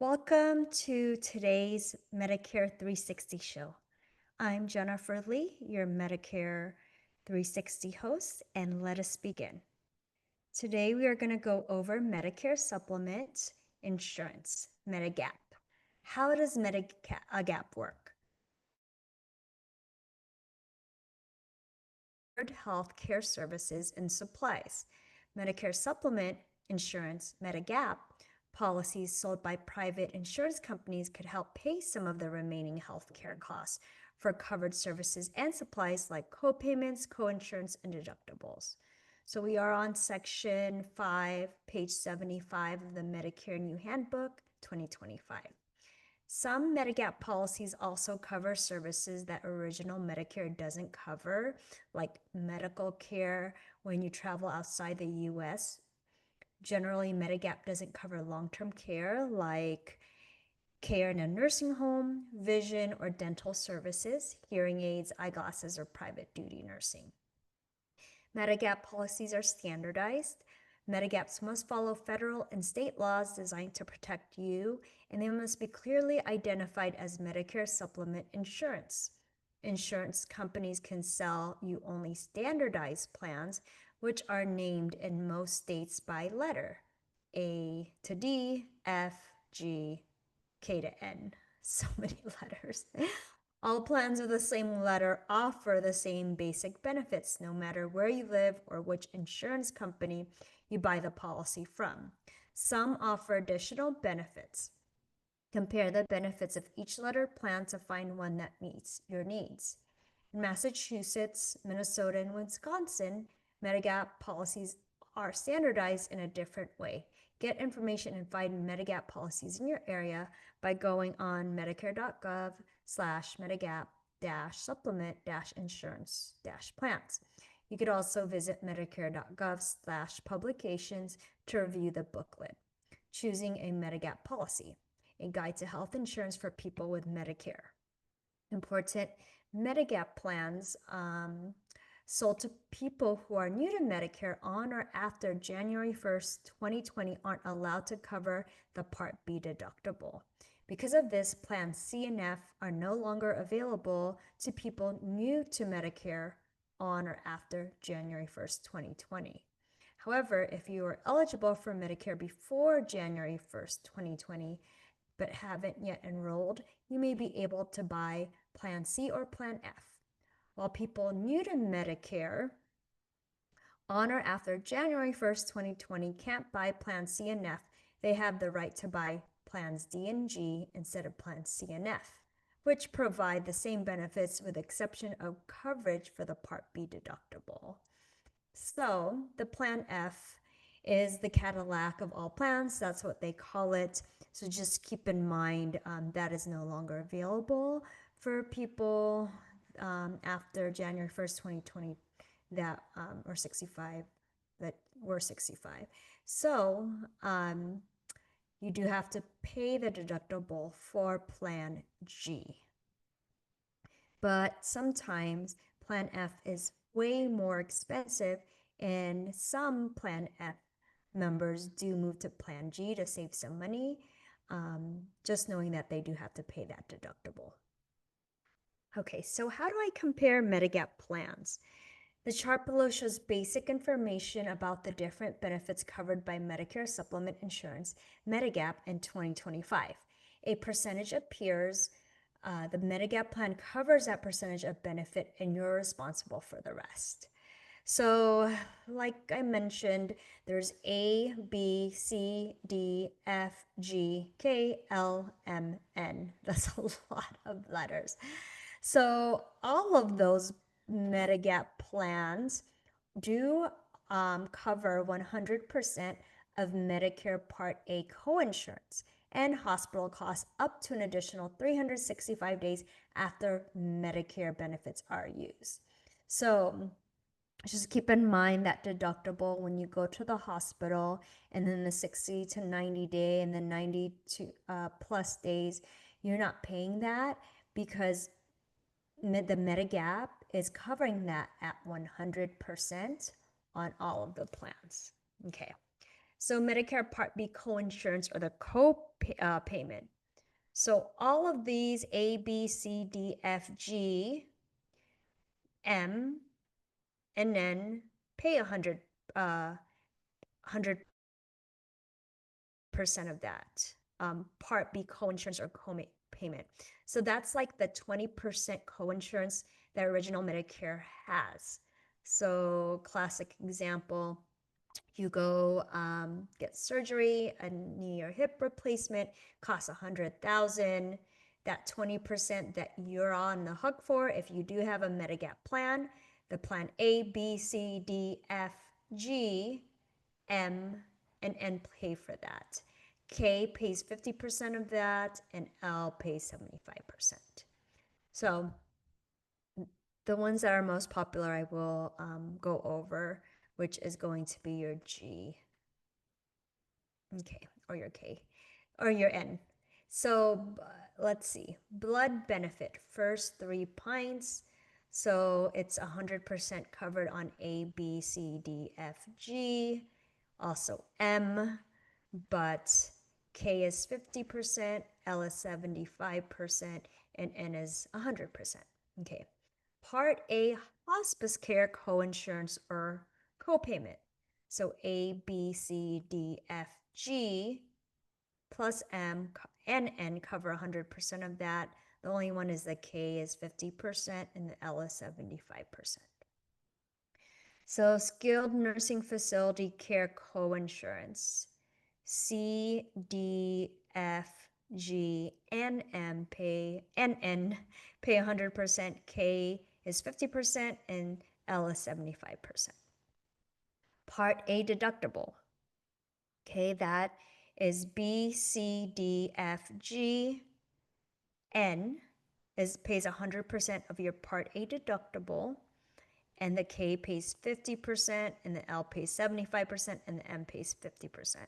Welcome to today's Medicare 360 show. I'm Jennifer Lee, your Medicare 360 host, and let us begin. Today we are going to go over Medicare supplement insurance, Medigap. How does Medigap work? Health care services and supplies. Medicare supplement insurance, Medigap, policies sold by private insurance companies could help pay some of the remaining health care costs for covered services and supplies like co-payments, co-insurance, and deductibles. So we are on section 5, page 75 of the Medicare New Handbook 2025. Some Medigap policies also cover services that original Medicare doesn't cover, like medical care when you travel outside the US. Generally, Medigap doesn't cover long-term care like care in a nursing home, vision or dental services, hearing aids, eyeglasses, or private duty nursing. Medigap policies are standardized. Medigaps must follow federal and state laws designed to protect you, and they must be clearly identified as Medicare supplement insurance. Insurance companies can sell you only standardized plans, which are named in most states by letter A to D, F, G, K to N. So many letters. All plans with the same letter offer the same basic benefits, no matter where you live or which insurance company you buy the policy from. Some offer additional benefits. Compare the benefits of each letter plan to find one that meets your needs. In Massachusetts, Minnesota, and Wisconsin, Medigap policies are standardized in a different way. Get information and find Medigap policies in your area by going on medicare.gov/medigap-supplement-insurance-plans. You could also visit medicare.gov/publications to review the booklet. Choosing a Medigap policy, a guide to health insurance for people with Medicare. Important Medigap plans sold to people who are new to Medicare on or after January 1st, 2020 aren't allowed to cover the Part B deductible. Because of this, plans C and F are no longer available to people new to Medicare on or after January 1st, 2020. However, if you are eligible for Medicare before January 1st, 2020, but haven't yet enrolled, you may be able to buy Plan C or Plan F. While people new to Medicare on or after January 1st, 2020 can't buy Plan C and F, they have the right to buy Plans D and G instead of Plans C and F, which provide the same benefits with exception of coverage for the Part B deductible. So the Plan F is the Cadillac of all plans. That's what they call it. So just keep in mind that is no longer available for people after January 1st, 2020 that or 65 that were 65. So you do have to pay the deductible for Plan G. But sometimes Plan F is way more expensive, and some Plan F members do move to Plan G to save some money, just knowing that they do have to pay that deductible. Okay, so how do I compare Medigap plans? The chart below shows basic information about the different benefits covered by Medicare supplement insurance, Medigap, in 2025. A percentage appears. The Medigap plan covers that percentage of benefit, and you're responsible for the rest. So, like I mentioned, there's A, B, C, D, F, G, K, L, M, N. That's a lot of letters. So, all of those Medigap plans do cover 100% of Medicare Part A coinsurance and hospital costs up to an additional 365 days after Medicare benefits are used. So just keep in mind that deductible when you go to the hospital, and then the 60 to 90 day and the 90 to plus days, you're not paying that because the Medigap is covering that at 100% on all of the plans. Okay, So Medicare Part B coinsurance or the co-payment. So all of these A, B, C, D, F, G, M, and N pay 100% of that. Part B coinsurance or co-payment. So that's like the 20% coinsurance that original Medicare has. So classic example, you go get surgery, a knee or hip replacement costs $100,000. That 20% that you're on the hook for, if you do have a Medigap plan, the plan A, B, C, D, F, G, M, and N pay for that. K pays 50% of that, and L pays 75%. So the ones that are most popular I will go over, which is going to be your G, okay, or your K, or your N. So let's see, blood benefit, first 3 pints. So it's 100% covered on A, B, C, D, F, G, also M, but K is 50%, L is 75%, and N is 100%. Okay. Part A, hospice care coinsurance or copayment. So A, B, C, D, F, G plus M and N cover 100% of that. The only one is the K is 50% and the L is 75%. So skilled nursing facility care coinsurance. C, D, F, G, and M pay, and N pay 100%, K is 50%, and L is 75%. Part A deductible. Okay, that is B, C, D, F, G, N pays 100% of your Part A deductible, and the K pays 50%, and the L pays 75%, and the M pays 50%.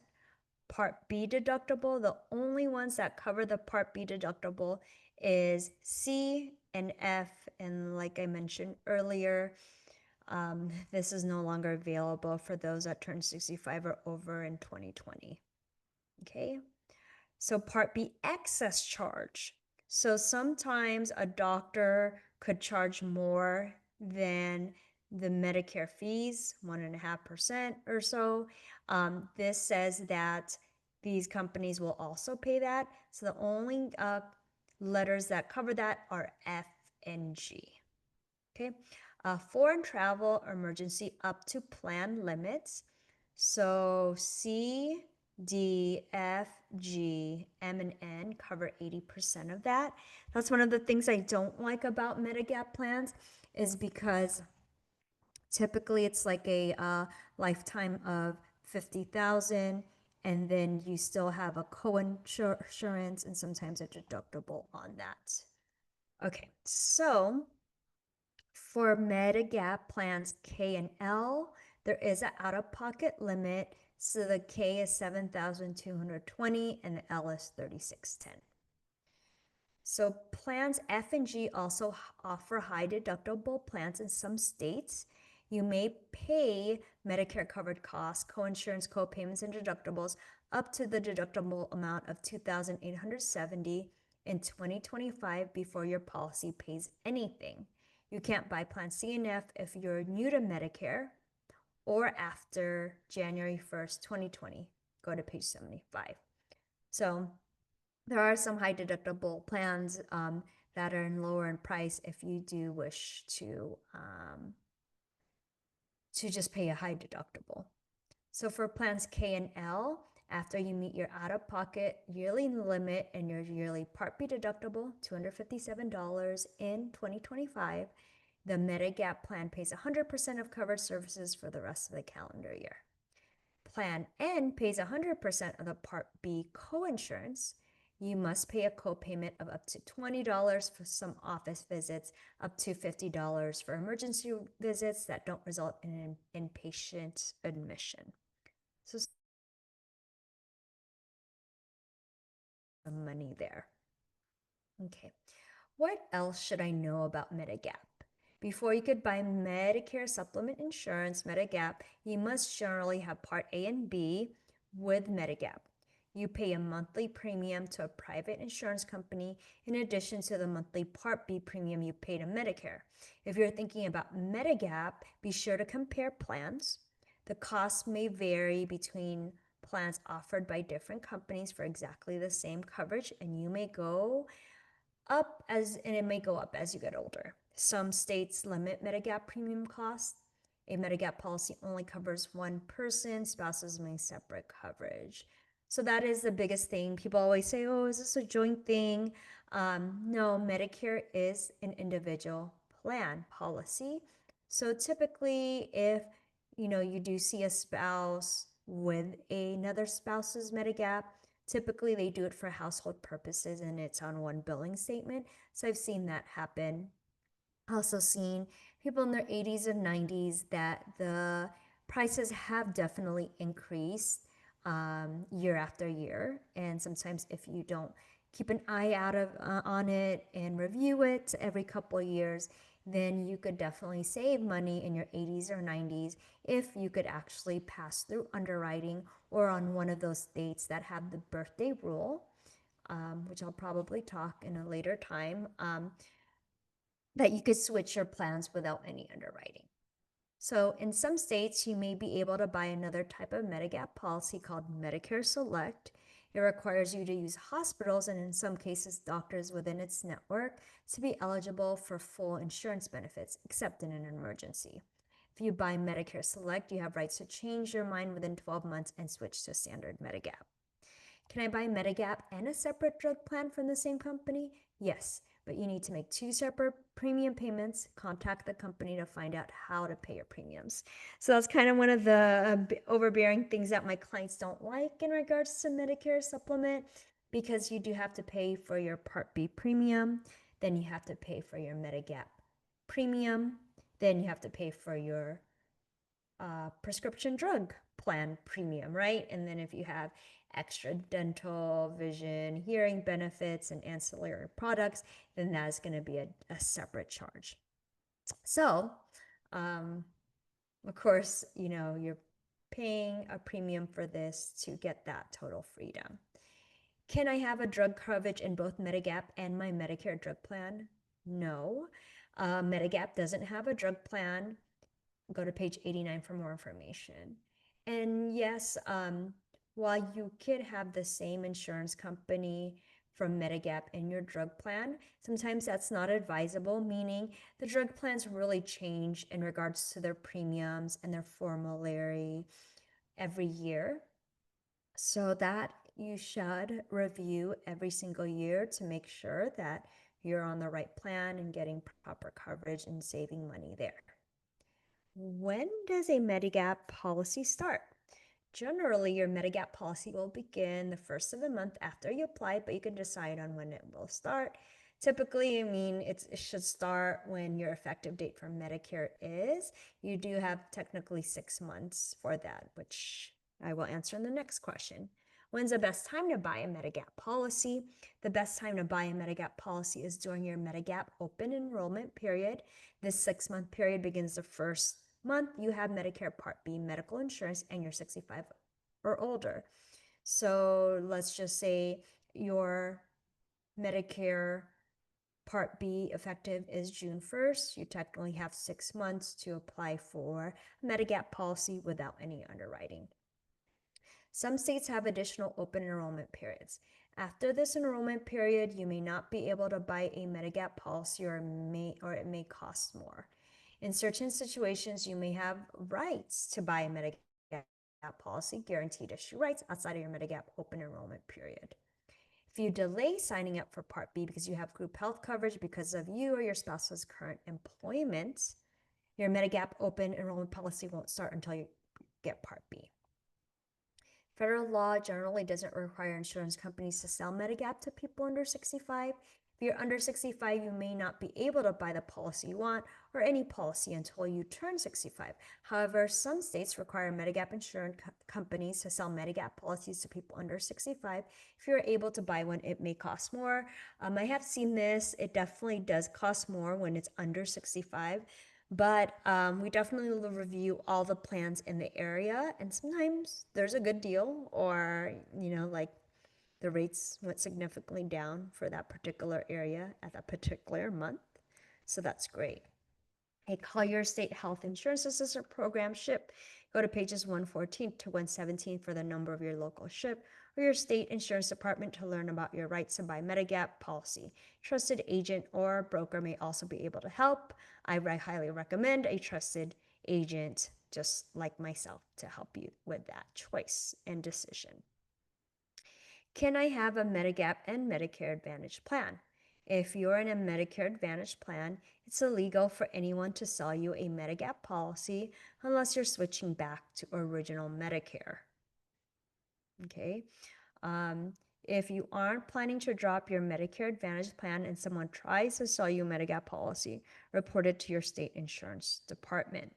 Part B deductible, the only ones that cover the Part B deductible is C and F, and like I mentioned earlier, this is no longer available for those that turn 65 or over in 2020. Okay, so Part B excess charge. So sometimes a doctor could charge more than the Medicare fees, 1.5% or so. This says that these companies will also pay that. So the only letters that cover that are F and G. Okay, foreign travel emergency up to plan limits. So C, D, F, G, M, and N cover 80% of that. That's one of the things I don't like about Medigap plans, is because typically it's like a lifetime of 50,000, and then you still have a co-insurance and sometimes a deductible on that. Okay, so for Medigap plans K and L, there is an out-of-pocket limit. So the K is 7,220 and the L is 3,610. So plans F and G also offer high deductible plans in some states. You may pay Medicare covered costs, coinsurance, copayments, and deductibles up to the deductible amount of $2,870 in 2025 before your policy pays anything. You can't buy plan C and F if you're new to Medicare or after January 1st, 2020. Go to page 75. So there are some high deductible plans that are lower in price if you do wish to just pay a high deductible. So for plans K and L, after you meet your out-of-pocket yearly limit and your yearly Part B deductible, $257 in 2025, the Medigap plan pays 100% of covered services for the rest of the calendar year. Plan N pays 100% of the Part B coinsurance. You must pay a copayment of up to $20 for some office visits, up to $50 for emergency visits that don't result in an inpatient admission. So some money there. Okay, what else should I know about Medigap? Before you could buy Medicare supplement insurance, Medigap, you must generally have Part A and B, with Medigap. You pay a monthly premium to a private insurance company in addition to the monthly Part B premium you pay to Medicare. If you're thinking about Medigap, be sure to compare plans. The costs may vary between plans offered by different companies for exactly the same coverage, and it may go up as you get older. Some states limit Medigap premium costs. A Medigap policy only covers one person, spouses may separate coverage. So that is the biggest thing. People always say, oh, is this a joint thing? No, Medicare is an individual plan policy. So typically, if you do see a spouse with another spouse's Medigap, typically they do it for household purposes and it's on one billing statement. So I've seen that happen. Also seen people in their 80s and 90s that the prices have definitely increased year after year. And sometimes if you don't keep an eye out on it and review it every couple of years, then you could definitely save money in your 80s or 90s if you could actually pass through underwriting or on one of those states that have the birthday rule, which I'll probably talk in a later time, that you could switch your plans without any underwriting. So in some states, you may be able to buy another type of Medigap policy called Medicare Select. It requires you to use hospitals and in some cases doctors within its network to be eligible for full insurance benefits, except in an emergency. If you buy Medicare Select, you have rights to change your mind within 12 months and switch to standard Medigap. Can I buy Medigap and a separate drug plan from the same company? Yes, but you need to make two separate premium payments, contact the company to find out how to pay your premiums. So that's kind of one of the overbearing things that my clients don't like in regards to Medicare supplement, because you do have to pay for your Part B premium, then you have to pay for your Medigap premium, then you have to pay for your prescription drug plan premium, right? And then if you have extra dental, vision, hearing benefits, and ancillary products, then that's going to be a separate charge. So, of course, you're paying a premium for this to get that total freedom. Can I have a drug coverage in both Medigap and my Medicare drug plan? No. Medigap doesn't have a drug plan. Go to page 89 for more information. And yes, while you could have the same insurance company from Medigap in your drug plan, sometimes that's not advisable, meaning the drug plans really change in regards to their premiums and their formulary every year. So that you should review every single year to make sure that you're on the right plan and getting proper coverage and saving money there. When does a Medigap policy start? Generally, your Medigap policy will begin the first of the month after you apply, but you can decide on when it will start. Typically, it should start when your effective date for Medicare is. You do have technically 6 months for that, which I will answer in the next question. When's the best time to buy a Medigap policy? The best time to buy a Medigap policy is during your Medigap open enrollment period. This 6-month period begins the first month you have Medicare Part B medical insurance and you're 65 or older. So let's just say your Medicare Part B effective is June 1st. You technically have 6 months to apply for a Medigap policy without any underwriting. Some states have additional open enrollment periods. After this enrollment period, you may not be able to buy a Medigap policy or it may cost more. In certain situations, you may have rights to buy a Medigap policy, guaranteed issue rights outside of your Medigap open enrollment period. If you delay signing up for Part B because you have group health coverage because of you or your spouse's current employment, your Medigap open enrollment policy won't start until you get Part B. Federal law generally doesn't require insurance companies to sell Medigap to people under 65. If you're under 65, you may not be able to buy the policy you want or any policy until you turn 65. However, some states require Medigap insurance companies to sell Medigap policies to people under 65. If you're able to buy one, it may cost more. I have seen this. It definitely does cost more when it's under 65. But we definitely will review all the plans in the area, and sometimes there's a good deal, or like the rates went significantly down for that particular area at that particular month. So that's great. A Call Your State Health Insurance Assistant Program SHIP. Go to pages 114 to 117 for the number of your local SHIP or your state insurance department to learn about your rights to buy Medigap policy. Trusted agent or broker may also be able to help. I highly recommend a trusted agent just like myself to help you with that choice and decision. Can I have a Medigap and Medicare Advantage plan? If you're in a Medicare Advantage plan, it's illegal for anyone to sell you a Medigap policy unless you're switching back to original Medicare. Okay. If you aren't planning to drop your Medicare Advantage plan and someone tries to sell you a Medigap policy, report it to your state insurance department.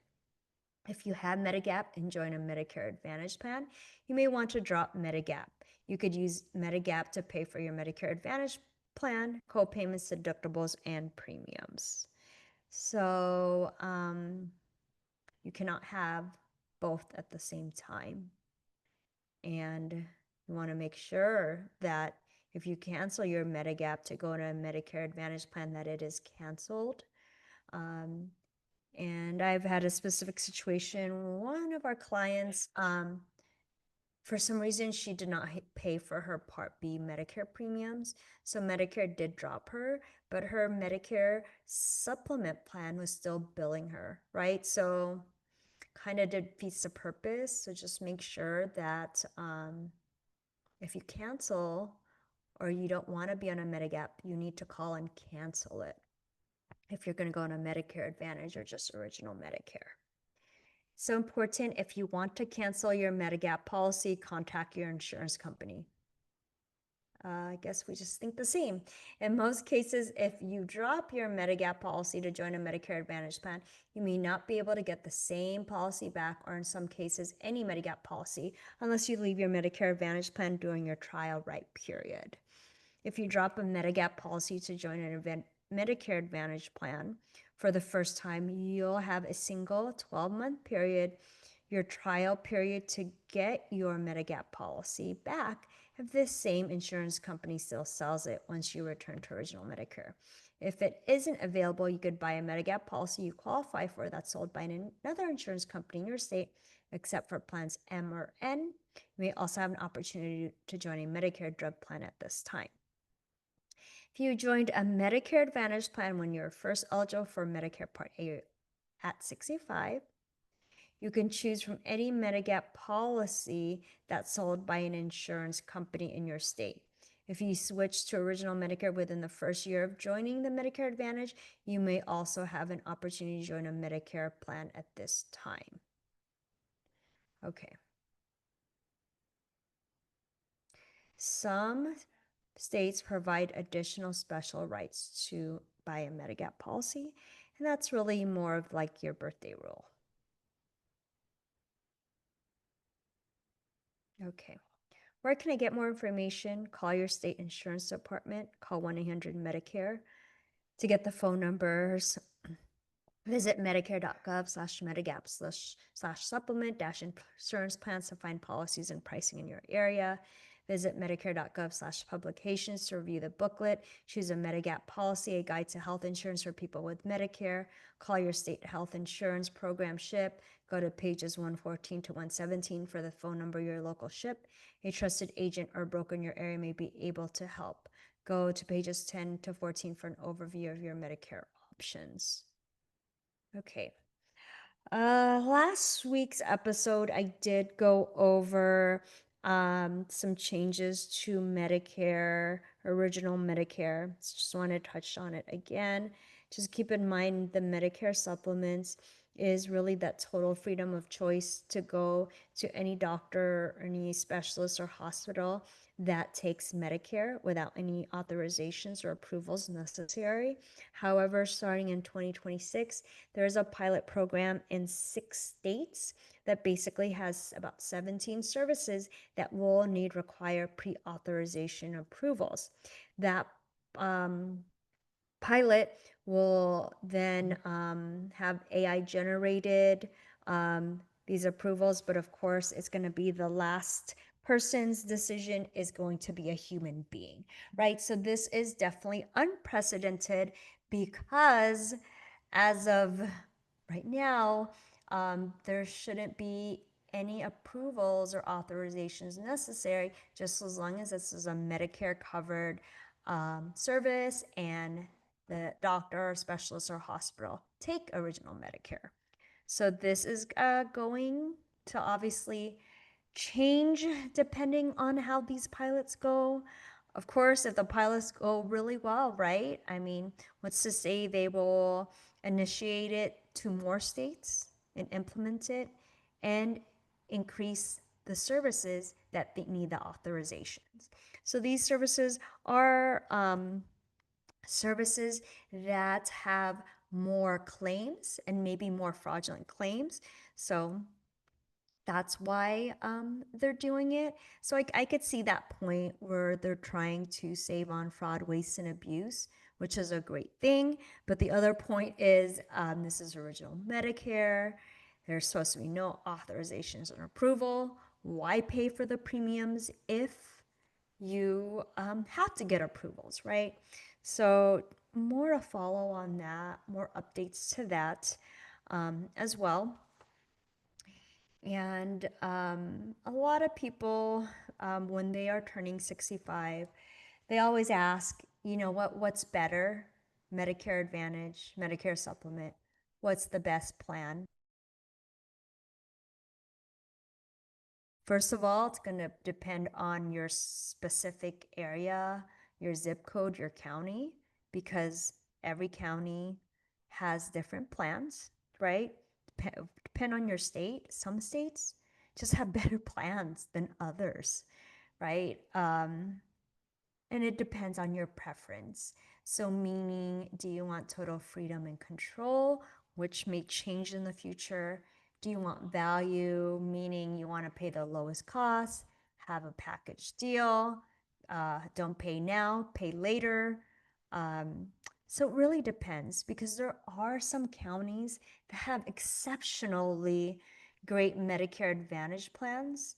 If you have Medigap and join a Medicare Advantage plan, you may want to drop Medigap. You could use Medigap to pay for your Medicare Advantage plan, co-payments, deductibles, and premiums. So you cannot have both at the same time. And you want to make sure that if you cancel your Medigap to go to a Medicare Advantage plan, that it is canceled. And I've had a specific situation. One of our clients, for some reason, she did not pay for her Part B Medicare premiums. So Medicare did drop her, but her Medicare supplement plan was still billing her, right? So kind of defeats the purpose. So just make sure that if you cancel or you don't want to be on a Medigap, you need to call and cancel it if you're going to go on a Medicare Advantage or just original Medicare. So important, if you want to cancel your Medigap policy, contact your insurance company. I guess we just think the same. In most cases, if you drop your Medigap policy to join a Medicare Advantage plan, you may not be able to get the same policy back, or in some cases, any Medigap policy, unless you leave your Medicare Advantage plan during your trial right period. If you drop a Medigap policy to join an Medicare Advantage plan for the first time, you'll have a single 12-month period, your trial period, to get your Medigap policy back if this same insurance company still sells it once you return to original Medicare. If it isn't available, you could buy a Medigap policy you qualify for that's sold by another insurance company in your state, except for plans M or N. You may also have an opportunity to join a Medicare drug plan at this time. If you joined a Medicare Advantage plan when you're first eligible for Medicare Part A at 65, you can choose from any Medigap policy that's sold by an insurance company in your state. If you switch to original Medicare within the first year of joining the Medicare Advantage, you may also have an opportunity to join a Medicare plan at this time. Okay. Some states provide additional special rights to buy a Medigap policy, and that's really more of like your birthday rule. Okay. Where can I get more information? Call your state insurance department. Call 1-800-MEDICARE. To get the phone numbers, visit medicare.gov/medigap/supplement-insurance plans to find policies and pricing in your area. Visit medicare.gov/publications to review the booklet. Choose a Medigap policy, a guide to health insurance for people with Medicare. Call your state health insurance program SHIP. Go to pages 114 to 117 for the phone number of your local SHIP. A trusted agent or broker in your area may be able to help. Go to pages 10 to 14 for an overview of your Medicare options. Okay. Last week's episode, I did go over some changes to Medicare, original Medicare. Just want to touch on it again. Just keep in mind the Medicare supplements is really that total freedom of choice to go to any doctor, or any specialist or hospital that takes Medicare without any authorizations or approvals necessary. However, starting in 2026, there is a pilot program in 6 states that basically has about 17 services that will require pre-authorization approvals. That pilot will then have AI generated these approvals, but of course, it's going to be the last person's decision is going to be a human being, right? So this is definitely unprecedented because as of right now, there shouldn't be any approvals or authorizations necessary, just as long as this is a Medicare covered service and the doctor or specialist or hospital take original Medicare. So this is going to obviously change depending on how these pilots go. Of course, if the pilots go really well, right? I mean, what's to say they will initiate it to more states and implement it and increase the services that they need the authorizations. So these services are services that have more claims and maybe more fraudulent claims. So that's why they're doing it. So I could see that point where they're trying to save on fraud, waste, and abuse, which is a great thing. But the other point is this is original Medicare. There's supposed to be no authorizations or approval. Why pay for the premiums if you have to get approvals, right? So more to follow on that, more updates to that as well. And a lot of people, when they are turning 65, they always ask, you know, what's better? Medicare Advantage, Medicare Supplement, what's the best plan? First of all, it's going to depend on your specific area, your zip code, your county, because every county has different plans, right? Depend on your state. Some states just have better plans than others, right? And it depends on your preference. So, meaning, do you want total freedom and control, which may change in the future? Do you want value, meaning you want to pay the lowest cost, have a package deal, don't pay now, pay later? So it really depends because there are some counties that have exceptionally great Medicare Advantage plans,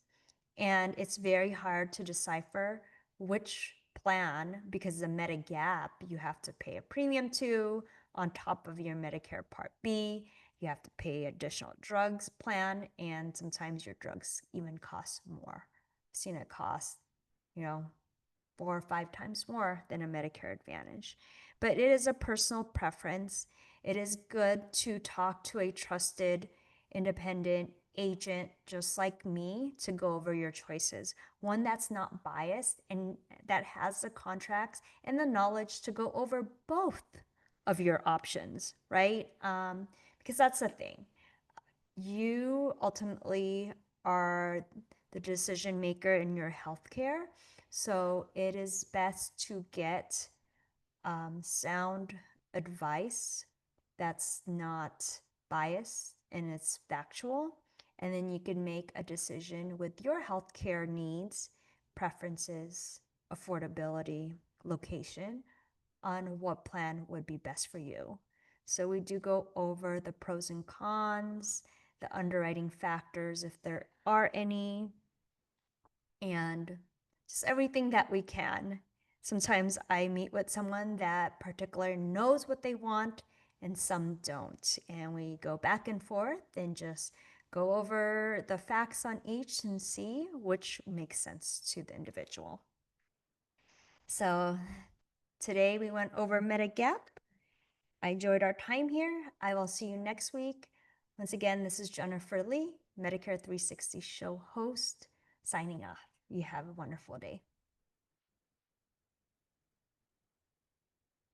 and it's very hard to decipher which plan, because the Medigap you have to pay a premium to on top of your Medicare Part B. You have to pay additional drugs plan, and sometimes your drugs even cost more. I've seen it cost, you know, 4 or 5 times more than a Medicare Advantage. But it is a personal preference. It is good to talk to a trusted, independent agent just like me to go over your choices. One that's not biased and that has the contracts and the knowledge to go over both of your options, right? Because that's the thing. You ultimately are the decision maker in your healthcare. So it is best to get sound advice that's not biased and it's factual. And then you can make a decision with your healthcare needs, preferences, affordability, location on what plan would be best for you. So we do go over the pros and cons, the underwriting factors, if there are any, and just everything that we can. Sometimes I meet with someone that particularly knows what they want and some don't. And we go back and forth and just go over the facts on each and see which makes sense to the individual. So today we went over Medigap. I enjoyed our time here. I will see you next week. Once again, this is Jennifer Lee, Medicare 360 show host, signing off. You have a wonderful day.